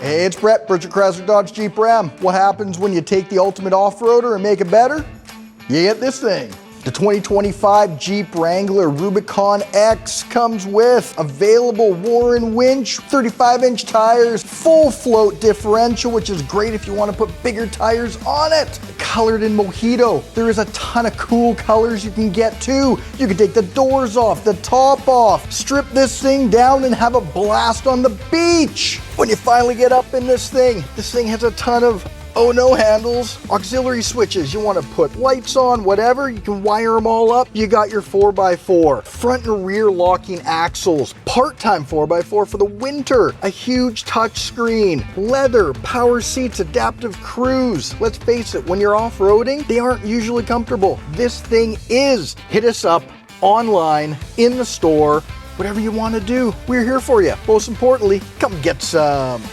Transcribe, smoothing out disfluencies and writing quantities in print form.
Hey, it's Brett, Bridger Chrysler Dodge Jeep Ram. What happens when you take the ultimate off-roader and make it better? You get this thing. The 2025 Jeep Wrangler Rubicon X comes with available Warren winch, 35-inch tires, full float differential, which is great if you want to put bigger tires on it. Colored in mojito. There is a ton of cool colors you can get too. You can take the doors off, the top off, strip this thing down and have a blast on the beach. When you finally get up in this thing has a ton of oh no handles, auxiliary switches. You want to put lights on, whatever, you can wire them all up. You got your 4x4, front and rear locking axles, part-time 4x4 for the winter, a huge touch screen, leather, power seats, adaptive cruise. Let's face it, when you're off-roading, they aren't usually comfortable. This thing is. Hit us up online, in the store, whatever you want to do. We're here for you. Most importantly, come get some.